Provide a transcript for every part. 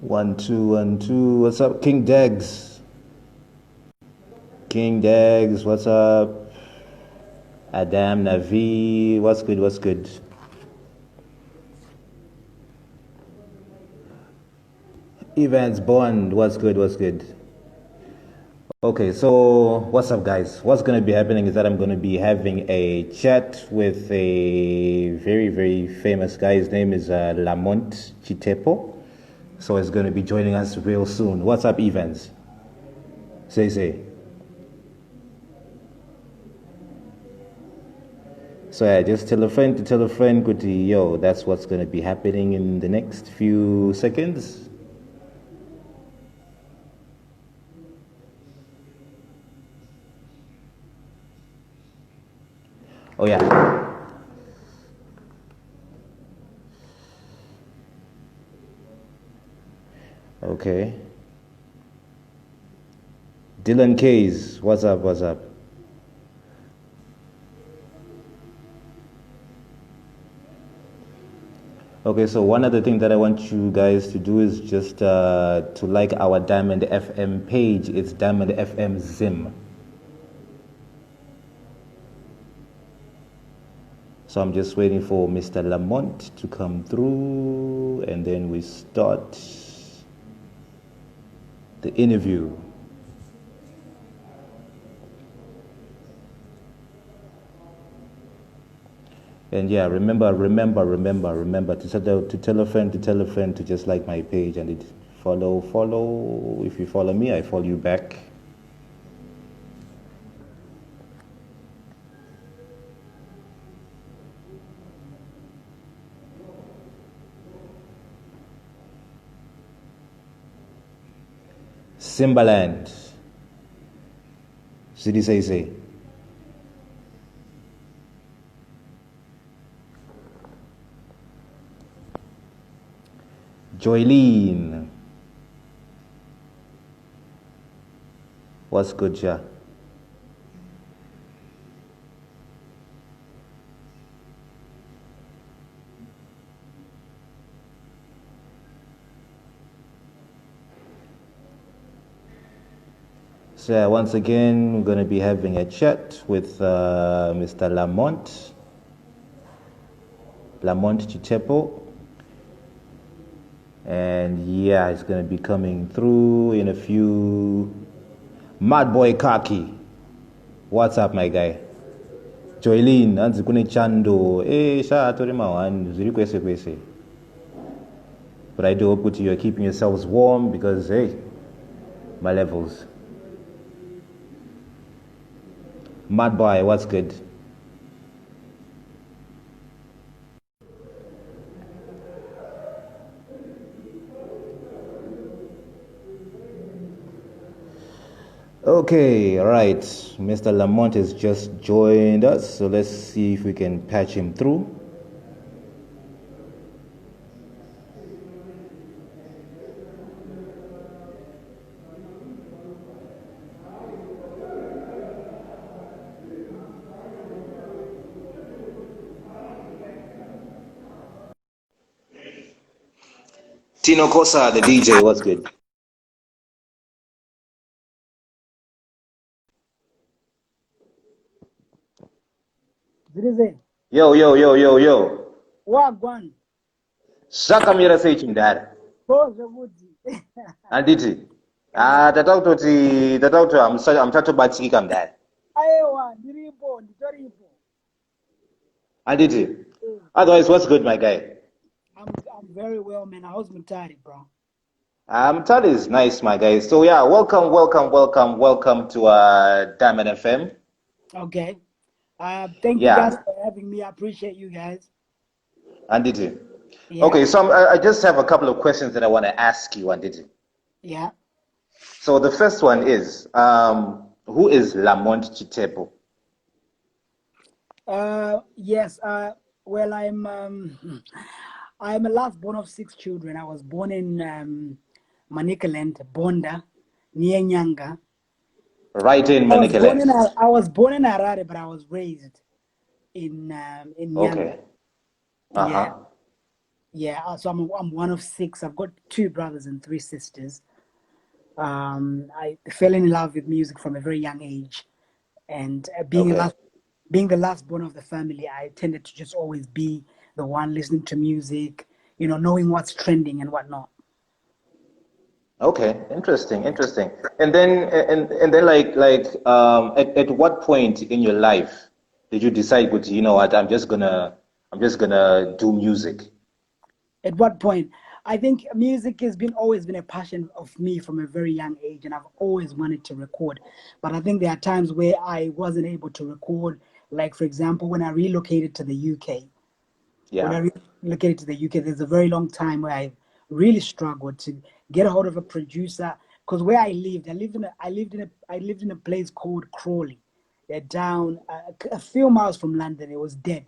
1 2 1 2. What's up, King Dags? King Dags, what's up? Adam Navi, what's good? What's good? Evans Bond, what's good? What's good? Okay, so what's up, guys? What's going to be happening is that I'm going to be having a chat with a very, very famous guy. His name is Lamont Chitepo. So he's going to be joining us real soon. What's up, Evans? Say. So yeah, just tell a friend to tell a friend, Kuti, yo, that's what's going to be happening in the next few seconds. Oh yeah. Okay. Dylan Kays, what's up? What's up? Okay, so one other thing that I want you guys to do is just to like our Diamond FM page. It's Diamond FM Zim. So I'm just waiting for Mr. Lamont to come through, and then we start the interview. And yeah, remember to tell a friend to just like my page and follow. If you follow me, I follow you back. Simbaland. City say. Joylene. What's good, ja? So yeah, once again, we're going to be having a chat with Mr. Lamont Chitepo. And yeah, he's going to be coming through in a few. Mad Boy Kaki, what's up, my guy? Joylene, anzi kune chando. Sha atori mawan, ziri kwese. But I do hope that you're keeping yourselves warm because, hey, my levels. Mad Boy, what's good? Okay, all right. Mr. Lamont has just joined us, so let's see if we can patch him through. Tino Kosa, the DJ, what's good? Yo. Wagwan. Zvakamira sei chimudhara? Handiti? Tatautoti hamuchatobatsirika mudhara. Aiwa, nditoripo. Handiti? Otherwise, what's good, my guy? I'm very well, man. How's Mutari, bro? Mutari is nice, my guy. So yeah, welcome to Diamond FM. Okay. Thank you guys for having me. I appreciate you guys. Anditi. Yeah. Okay, so I just have a couple of questions that I want to ask you, Anditi. Yeah. So the first one is, who is Lamont Chitepo? Yes. Well, I'm a last born of 6 children. I was born in Manicaland, Bonda, near Nyanga. Right in Manicaland. I was born in Harare, but I was raised in Nyanga. Okay. Yeah, so I'm one of six. I've got two brothers and three sisters. I fell in love with music from a very young age, and Okay. being the last born of the family, I tended to just always be the one listening to music, knowing what's trending and whatnot. Okay, interesting, interesting. And then at what point in your life did you decide, "Good, you know what, I'm just gonna do music." At what point? I think music has been always been a passion of me from a very young age, and I've always wanted to record. But I think there are times where I wasn't able to record. Like for example, when I relocated to the UK. When Yeah. I relocated to the UK, there's a very long time where I really struggled to get a hold of a producer. Because where I lived in a place called Crawley. They're down a few miles from London. It was dead.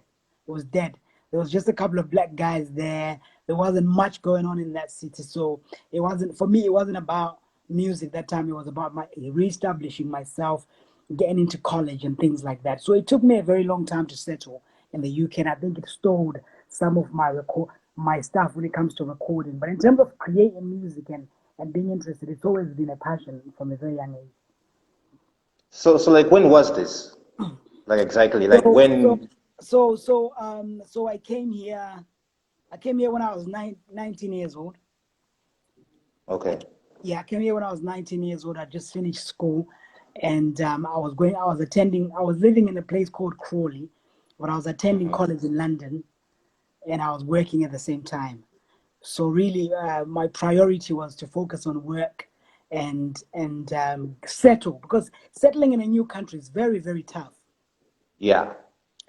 It was dead. There was just a couple of black guys there. There wasn't much going on in that city. So it wasn't, for me, it wasn't about music that time. It was about my reestablishing myself, getting into college and things like that. So it took me a very long time to settle in the UK, and I think it stalled some of my stuff when it comes to recording. But in terms of creating music and being interested, it's always been a passion from a very young age. So like when was this? Like exactly, like So so when? so I came here. I came here when I was 19 years old. I, Okay. yeah, I came here when I was 19 years old. I just finished school, and I was living in a place called Crawley, but I was attending Hmm. college in London, and I was working at the same time. So really, my priority was to focus on work and settle, because settling in a new country is very, very tough. Yeah.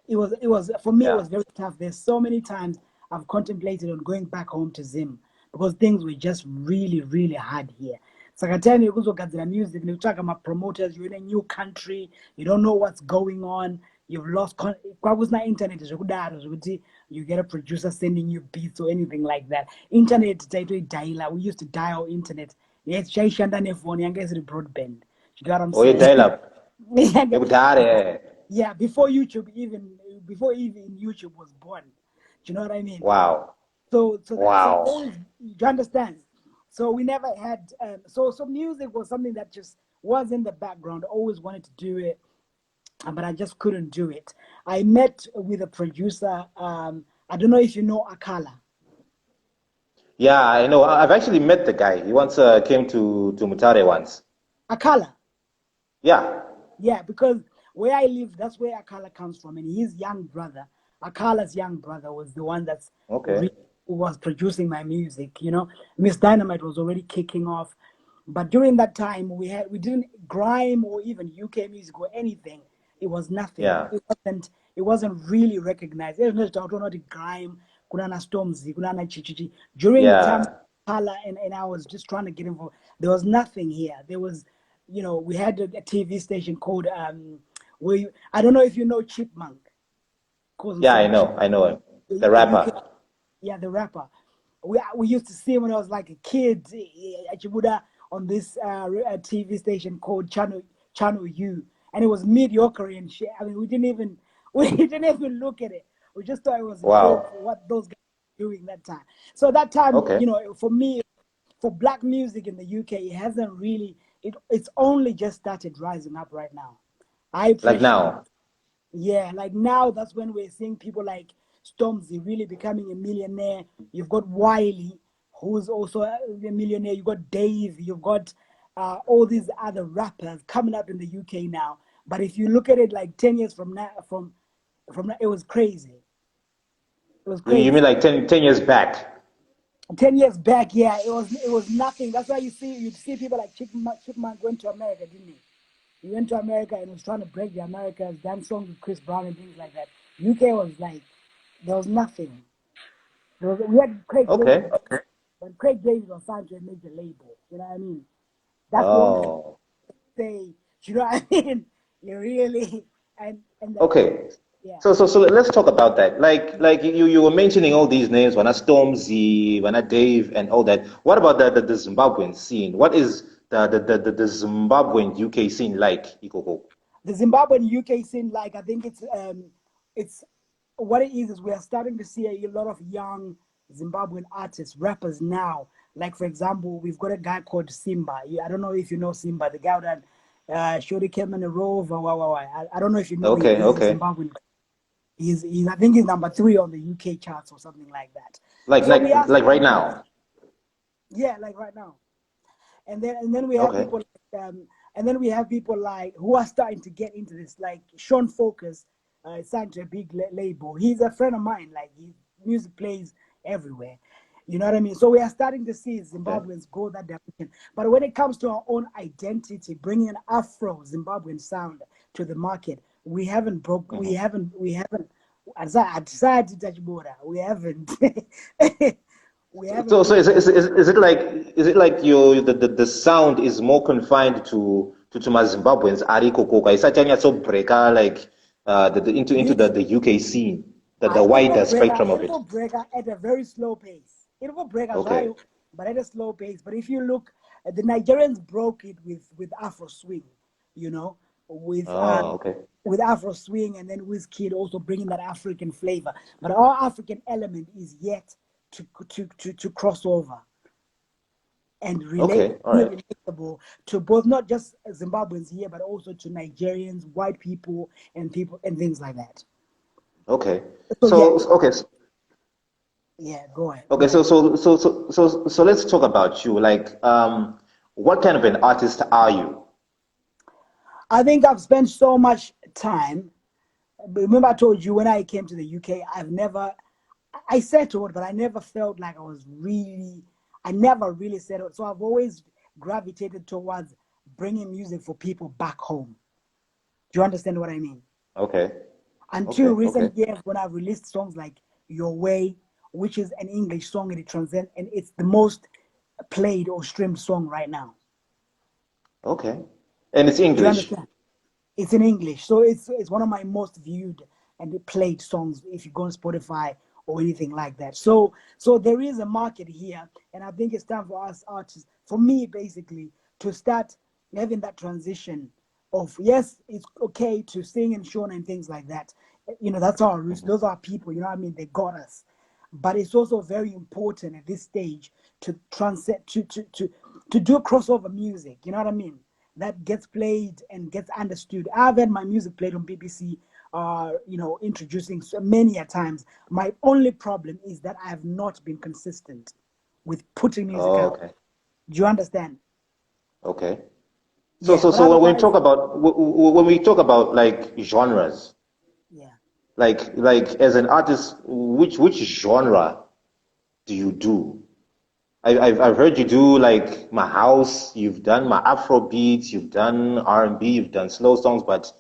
It was for me, it Yeah. was very tough. There's so many times I've contemplated on going back home to Zim, because things were just really, really hard here. Sakatani kuzogadzira music nekutsvaka promoters. You're in a new country, you don't know what's going on, you've lost kwakusina internet zvekudaro zvekuti you get a producer sending you beats or anything like that. Internet taitoidaila, we used to dial internet. Yes, chaishanda nefoni yanga isiri broadband. You got what I'm Or you saying? dial up. Ekudare. Yeah, before even YouTube was born. Do you know what I mean? Wow. So Wow. always, you understand. So we never had so music was something that just was in the background. Always wanted to do it, but I just couldn't do it. I met with a producer. I don't know if you know Akala. Yeah, I know. I've actually met the guy. He once came to Mutare once. Akala. Yeah. Yeah, because where I live, that's where Akala comes from, and his young brother, Akala's young brother, was the one Okay. who was producing my music. Miss Dynamite was already kicking off, but during that time, we didn't grime or even UK music or anything. It was nothing. Yeah. It wasn't really recognized. It was not grime. Kunana Stormzy, kunana Chichichi. During the time, Yeah. Akala and I was just trying to get involved. There was nothing here. There was we had a TV station called I don't know if you know Chipmunk, calls Yeah, I himself Chip, know. I know him. The a UK, rapper. yeah, the rapper. We used to see him when I was like a kid at Chibuda on this TV station called Channel U, and it was mediocre and shit. I mean, we didn't even we didn't even look at it. We just thought it was a joke Wow. for what those guys were doing that time. So that time, Okay. for me, for black music in the UK, it hasn't really it's only just started rising up right now. I Like appreciate, now. yeah, like now that's when we're seeing people like Stormzy really becoming a millionaire. You've got Wiley, who's also a millionaire. You've got Dave. You've got all these other rappers coming up in the UK now. But if you look at it like 10 years from now, from now, it was crazy. It was You crazy. mean like ten years back? 10 years back, yeah, it was nothing. That's why you'd see people like Chipmunk went to America, didn't he? He went to America and was trying to break the Americas, dance songs with Chris Brown and things like that. UK was like there was nothing. We had Craig David, Okay. but Craig David was signed to a major label. You know what I mean? That's the only Oh. say. You know what I mean? You really and the Okay. yeah. So let's talk about that. Like you were mentioning all these names, Wana Stormzy, Wana Dave, and all that. What about the Zimbabwean scene? What is the Zimbabwean UK scene like, Ikoko? The Zimbabwean UK scene, I think it's what it is we are starting to see a lot of young Zimbabwean artists, rappers now. Like for example, we've got a guy called Simba. I don't know if you know Simba, the guy that Shorty came in a rover. I don't know if you know him. Okay, He's a okay. Zimbabwean. He's I think he's number 3 on the UK charts or something like that. Like So like we are like right starting, now. yeah, like right now. And then we have Okay. people and then we have people like who are starting to get into this, like Sean Focus, signed to a big label. He's a friend of mine. Like his music plays everywhere. You know what I mean? So we are starting to see Okay. Zimbabweans go that direction. But when it comes to our own identity, bringing an Afro Zimbabwean sound to the market, we haven't broke. Hmm. We haven't. Aside touch border, we haven't. We haven't So broken. is it like the sound is more confined to my Zimbabweans ariko koka isachanya so breaker like into the UK scene, the wider spectrum of It it. will break at a very slow pace. It will break as Okay. well, but at a slow pace. But if you look, the Nigerians broke it with Afro swing, you know, with Oh, okay. Afro swing, and then Wizkid also bringing that African flavor. But our African element is yet to cross over and Okay. All be right. relatable to both, not just Zimbabweans here, but also to Nigerians, white people and things like that. Okay. So yeah, Okay. yeah. Go ahead, go Okay, ahead. so let's talk about you. Like, what kind of an artist are you? I think I've spent so much time. Remember, I told you when I came to the UK, I settled, but I never felt like I never really settled. So I've always gravitated towards bringing music for people back home. Do you understand what I mean? Okay, Until okay, okay, recent years when I've released songs like Your Way, which is an English song and it transcends, and it's the most played or streamed song right now. okay. And it's Do you English. understand? It's in English, so it's one of my most viewed and played songs if you go on Spotify or anything like that. So there is a market here, and I think it's time for us artists, for me basically, to start having that transition of, yes, it's okay to sing and show and things like that. You know, that's our roots. Hmm. Those are people. You know what I mean? They got us. But it's also very important at this stage to transit to do crossover music. You know what I mean? That gets played and gets understood. I've had my music played on BBC, introducing so many a times. My only problem is that I have not been consistent with putting music Oh, out. okay, Do you understand? okay. Yeah, but So when we otherwise, talk about when we talk about like genres, yeah. like as an artist, which genre do you do? I've heard you do like my house, you've done my Afro beats, you've done R&B, you've done slow songs, but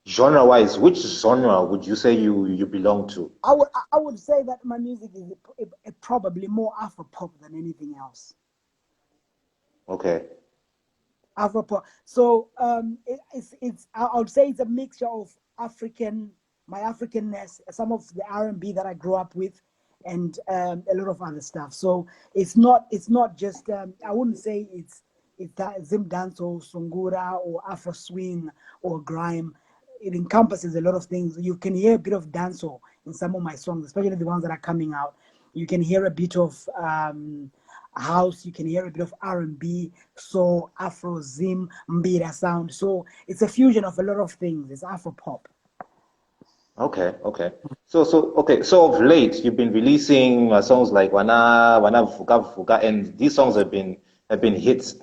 genre-wise, which genre would you say you belong to? I would say that my music is probably more Afro pop than anything else. Okay, Afro pop. So it's I would say it's a mixture of my Africanness, some of the R&B that I grew up with, and a lot of other stuff. So it's not just I wouldn't say it's that Zim dance or Sungura or Afro swing or grime. It encompasses a lot of things. You can hear a bit of dancehall in some of my songs, especially the ones that are coming out. You can hear a bit of house. You can hear a bit of R&B, soul, Afro, Zim, Mbira sound. So it's a fusion of a lot of things. It's Afro pop. okay, okay. So of late, you've been releasing songs like Wana Vuka Vuka, and these songs have been hits.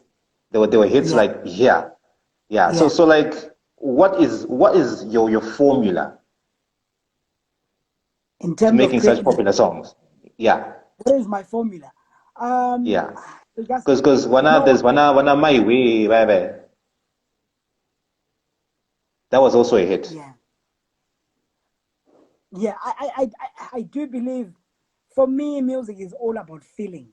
They were hits Yeah, like here, yeah. yeah. So like, what is your formula In to terms of making such creating, popular songs? Yeah, what is my formula? Um, yeah. because Because you know there's what? Wana My Way, baby. That was also a hit. Yeah, yeah. I do believe, for me, music is all about feeling.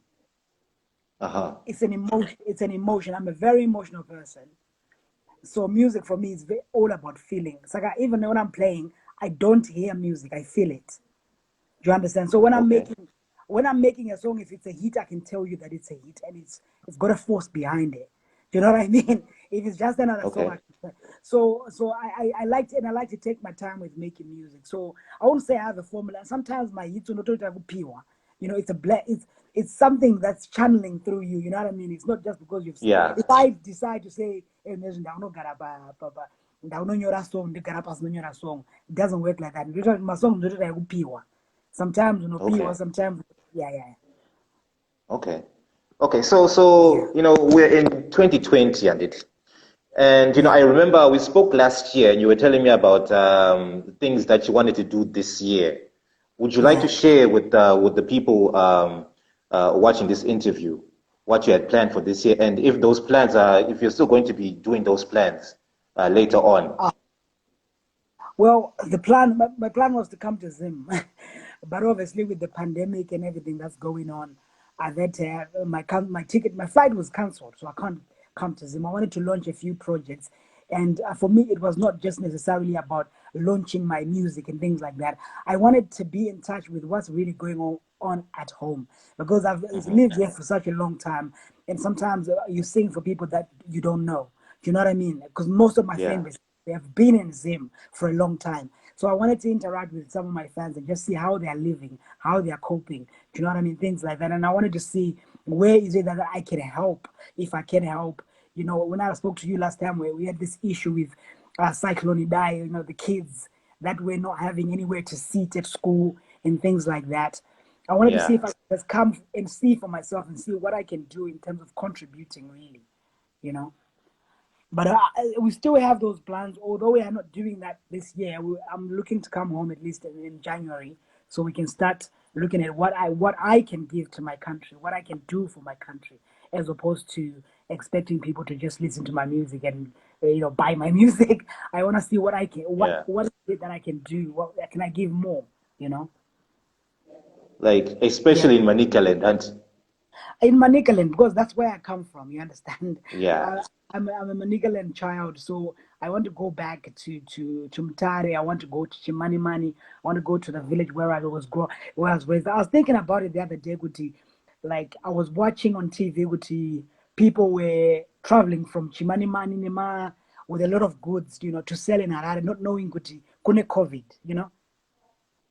Uh-huh. It's an emotion. It's an emotion. I'm a very emotional person. So music for me is all about feeling. It's like even when I'm playing, I don't hear music. I feel it. Do you understand? So Okay. when I'm making a song, if it's a hit, I can tell you that it's a hit, and it's got a force behind it. Do you know what I mean? If it's just another song, Okay. I can. So I like to, and I like to take my time with making music. So I won't say I have a formula. Sometimes my hits are not pure. You know, it's a it's something that's channeling through you. You know what I mean? It's not just because you've. Yeah. If I decide to say, "Hey, song, song," it doesn't work like that. My song sometimes Okay. sometimes yeah. Okay. Okay. Yeah, You know, we're in 2020, and you know, yeah, I remember we spoke last year, and you were telling me about things that you wanted to do this year. Would you like to yeah. share with the people watching this interview what you had planned for this year, and if those plans are, if you're still going to be doing those plans later on? Well, my plan was to come to Zim, but obviously with the pandemic and everything that's going on, I had my flight was cancelled, so I can't come to Zim. I wanted to launch a few projects, and for me, it was not just necessarily about launching my music and things like that. I wanted to be in touch with what's really going on at home because I've Hmm. lived here for such a long time, and sometimes you sing for people that you don't know. Do you know what I mean? Because most of my fan Yeah. base they have been in Zim for a long time. So I wanted to interact with some of my fans and just see how they're living, how they're coping. Do you know what I mean? Things like that. And I wanted to see where is it that I can help, if I can help. You know, when I spoke to you last time, where we had this issue with Cyclone Idai, you know, the kids that were not having anywhere to sit at school and things like that. I wanted to see Yeah. if I could just come and see for myself and see what I can do in terms of contributing, really, you know. But we still have those plans, although we are not doing that this year. I'm looking to come home at least in January, so we can start looking at what I can give to my country, what I can do for my country, as opposed to expecting people to just listen to my music and buy my music. I want to see what I can Yeah. what is it that I can do. What can I give more? You know? Like Yeah. especially in Manicaland, and In Manicaland, because that's where I come from. You understand? yeah. Uh, I'm a Manicaland child, so I want to go back to Mutare. I want to go to Chimanimani. I want to go to the village where I was raised. I was thinking about it the other day, Guti. Like I was watching on TV, Guti. People were traveling from Chimanimani Nima with a lot of goods, to sell in Harare, not knowing Guti, kune COVID, Yeah.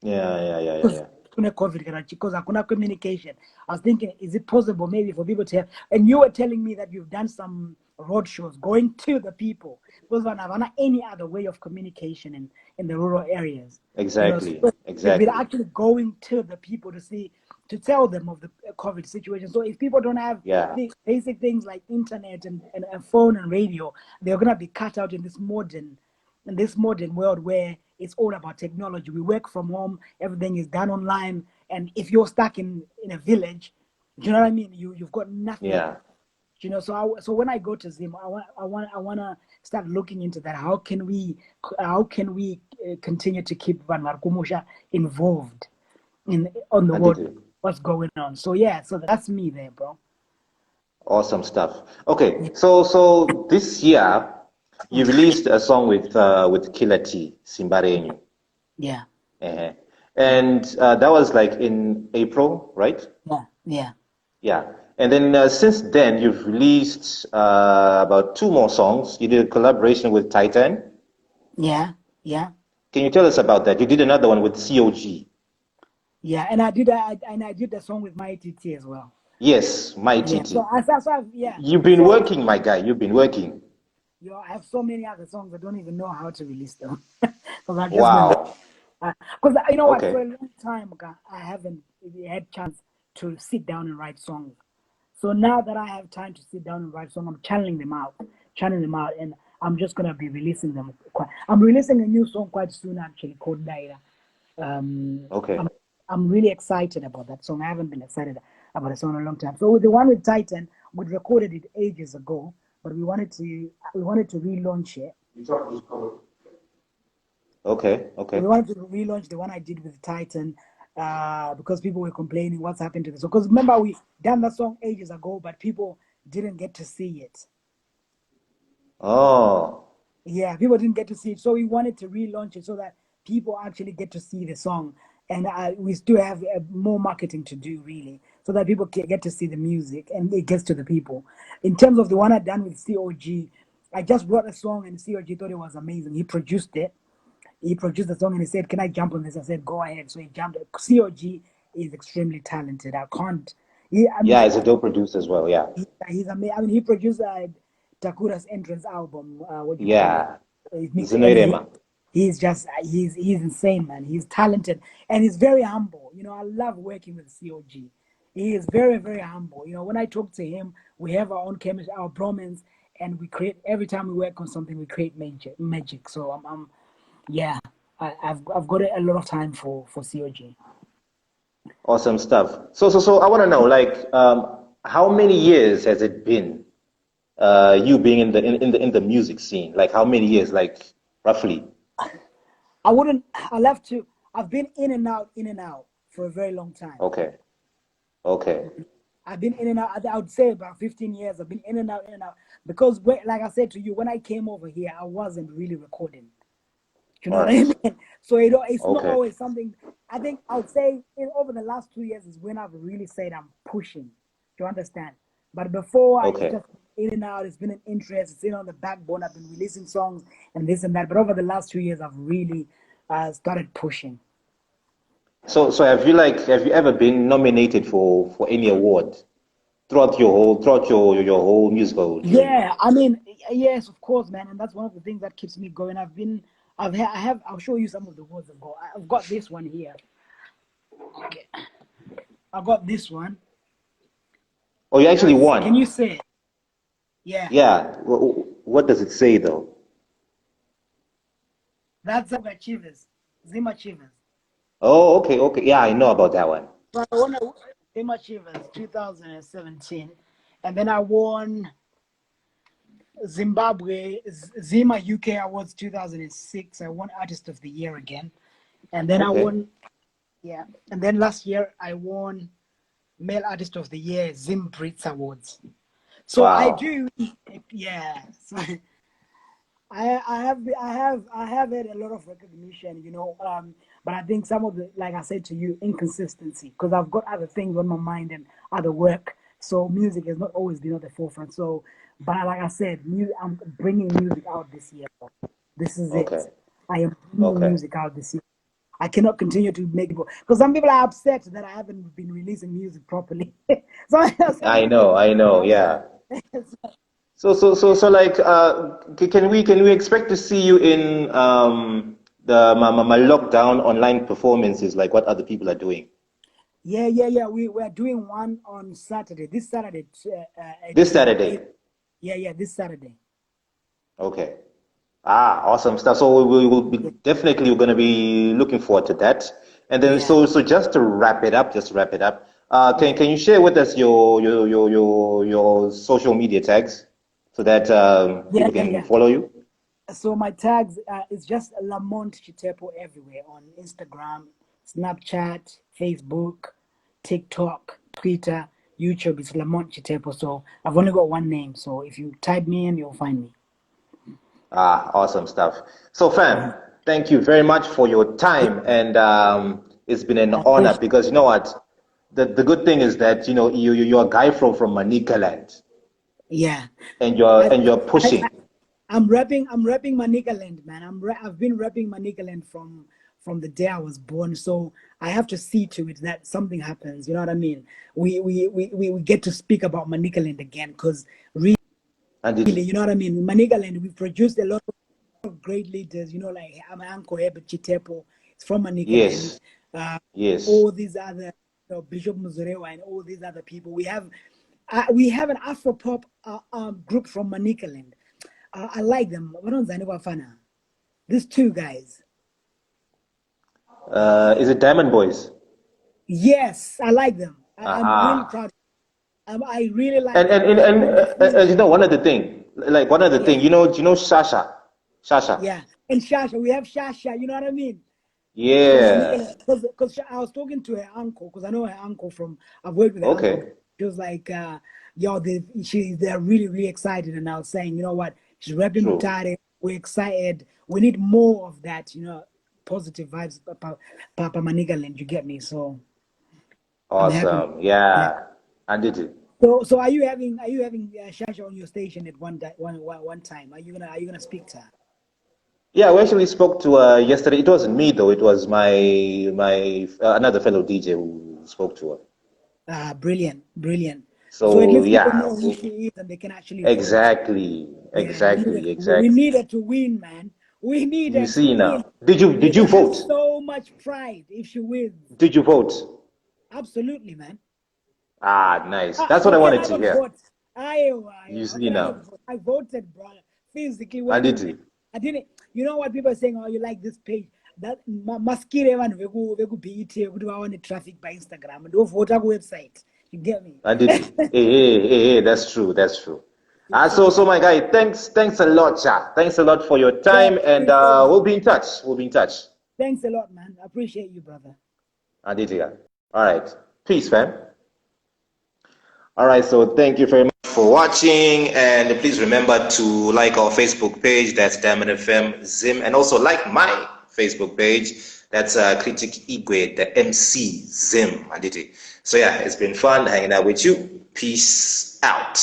Yeah. Yeah. Yeah. because Yeah. kuna COVID because hakuna communication. I was thinking, is it possible maybe for people to have, and you were telling me that you've done some road shows going to the people because one have any other way of communication in the rural areas. Exactly. So they've been Exactly. actually going to the people to tell them of the COVID situation. So if people don't have Yeah. the basic things like internet and phone and radio, they're gonna be cut out in this modern world where it's all about technology. We work from home, everything is done online, and if you're stuck in a village, do you know what I mean? You've got nothing. Yeah. So when I go to Zim, I want to start looking into that. How can we continue to keep Van Markumusha involved in on the I world, did it. what's going on? So yeah, so that's me there, bro. Awesome stuff. Okay, so this year you released a song with Killer T, Simbarenyu. Yeah, uh yeah, And that was like in April, right? yeah, yeah, Yeah. And then since then you've released about two more songs. You did a collaboration with Titan. yeah, yeah. Can you tell us about that? You did another one with COG. Yeah, and I did the song with my TT as well. Yes, My Yeah, so TT. yeah. You've been So working, my guy. You've been working. I have so many other songs I don't even know how to release them because I've just been Wow. because you know what, for Okay. a long time I haven't had chance to sit down and write songs. So now that I have time to sit down and write songs, I'm channeling them out, and I'm just gonna be releasing them. I'm releasing a new song quite soon, actually, called Daira. Um, Okay. I'm I'm really excited about that song. I haven't been excited about a song in a long time. So with the one with Titan, we recorded it ages ago, but we wanted to relaunch it. Okay. Okay. We wanted to relaunch the one I did with Titan because people were complaining what's happened to this. Because remember we done that song ages ago, but people didn't get to see it. Oh. Yeah, people didn't get to see it, so we wanted to relaunch it so that people actually get to see the song, and we still have more marketing to do, really, so that people can get to see the music and it gets to the people. In terms of the one I done with COG, I just brought a song and COG thought it was amazing. He produced it. He produced the song and he said, "Can I jump on this?" I said, "Go ahead." So he jumped. COG is extremely talented. I can't. Yeah, he's a dope producer as well. Yeah. He's amazing. I mean, he produced Takura's entrance album. What do you call it? Yeah. He's mixed, and Zinoirema. he's just he's insane, man. He's talented and he's very humble. You know, I love working with COG. He is very very humble. You know, when I talk to him, we have our own chemistry, our bromance, and we create every time we work on something, we create magic. So yeah, I've got a lot of time for COG. Awesome stuff. So I want to know, like, how many years has it been, you being in the music scene? Like, how many years, like, roughly? I wouldn't. I love to. I've been in and out for a very long time. Okay. Okay. I've been in and out. I would say about 15 years. I've been in and out, Because, like I said to you, when I came over here, I wasn't really recording. You know All what I right. mean? So it's not Okay. always something. I think I would say over the last 2 years is when I've really said I'm pushing. Do you understand? But before, it's Okay. just in and out. It's been an interest. It's in on the backbone. I've been releasing songs and this and that. But over the last 2 years, I've really started pushing. So have you ever been nominated for any award throughout your whole musical journey? Yeah, I mean, yes, of course, man, and that's one of the things that keeps me going. I'll show you some of the words I've got. I've got this one here. Okay, I got this one. Oh, you actually Can won. you say it? Yeah, Yeah. What does it say though? that's Achievers, Zim Achievers. Oh, okay, okay. Yeah, I know about that one. So I won Zim Achievers 2017, and then I won Zimbabwe Zima UK Awards 2006. I won Artist of the Year again, and then I Okay. won. Yeah, and then last year I won Male Artist of the Year Zim Brits Awards. So I Wow. do, yeah. So I have had a lot of recognition, but I think some of the, like I said to you, inconsistency, because I've got other things on my mind and other work. So music has not always been at the forefront. So, but like I said, I'm bringing music out this year. This is it. Okay. I am bringing Okay. music out this year. I cannot continue to make people, because some people are upset that I haven't been releasing music properly. Some I people know, I know, are upset. yeah. So like can we expect to see you in the my lockdown online performances like what other people are doing? Yeah. We're doing one on Saturday. This Saturday This at Saturday. 8. Yeah, this Saturday. Okay. Ah, awesome stuff. So we will be Yeah, definitely we're going to be looking forward to that. And then yeah, so just to wrap it up, yeah. can you share with us your social media tags so that Yeah, people yeah, can yeah. follow you? So my tags is just Lamont Chitepo everywhere on Instagram, Snapchat, Facebook, TikTok, Twitter, YouTube. It's Lamont Chitepo. So I've only got one name. So if you type me in, you'll find me. Ah, awesome stuff. So, Mhm. fam, thank you very much for your time, and it's been an I honor appreciate. because you know what, the good thing is that you know you're a guy from Manicaland, Yeah. and I, you're I pushing. I'm rapping Manicaland, man. I've been rapping Manicaland from the day I was born. So I have to see to it that something happens. You know what I mean? We get to speak about Manicaland again, because really, And you know what I mean? Manicaland, we've produced a lot of great leaders. Like my uncle Herbert Chitepo, it's from Manicaland. yes, Uh, yes. all these other, Bishop Muzorewa and all these other people. We have an Afro pop group from Manicaland. I like them. Varonzani Wafana. These two guys. Is it Diamond Boys? Yes, I like them. I'm really Aha. proud. I really like And them. and and, They and bring the you know one other thing, yeah, you know Shasha. yeah. And Shasha, we have Shasha. You know what I mean? From Yeah. Manicaland, because I was talking to her uncle, because I know her uncle from, I've worked with her uncle. Okay. She was like, yo, they're really really excited, and I was saying, you know what? She's rapping True. Mutare. We're excited. We need more of that. Positive vibes, Papa Manicaland. You get me? So I'm happy. Awesome. Yeah. Yeah. And it. So are you having Shasha on your station at one time? Are you gonna speak to her? Yeah, we actually spoke to yesterday. It wasn't me though. It was my another fellow DJ, spoke to her. Ah, brilliant, brilliant. So at So least people yeah, know who she is and they can actually vote. exactly, Yeah, exactly, we exactly. needed to win, man. We You needed to see win. now. Did We're you gonna have vote? so much pride if she wins. Did you vote? Absolutely, man. Ah, nice. Ah, That's what how I can wanted I to not hear. vote? You How see can I not now. vote? I voted, brother. Physically And went did in there. you? I didn't. You know what people are saying? Oh, you like this page? That maskire one vegu BET kudu I want the traffic by Instagram. Do vote on website. You get me? And did you? Hey, that's true. That's true. So So my guy, thanks a lot, cha. Thanks a lot for your yeah, time, and appreciate you. we'll be in touch. We'll be in touch. Thanks a lot, man. I appreciate you, brother. And did you? All right. Peace, fam. All right, so thank you very much for watching, and please remember to like our Facebook page, that's Diamond FM Zim, and also like my Facebook page, that's Kritic Igwee, the MC Zim. So yeah, it's been fun hanging out with you. Peace out.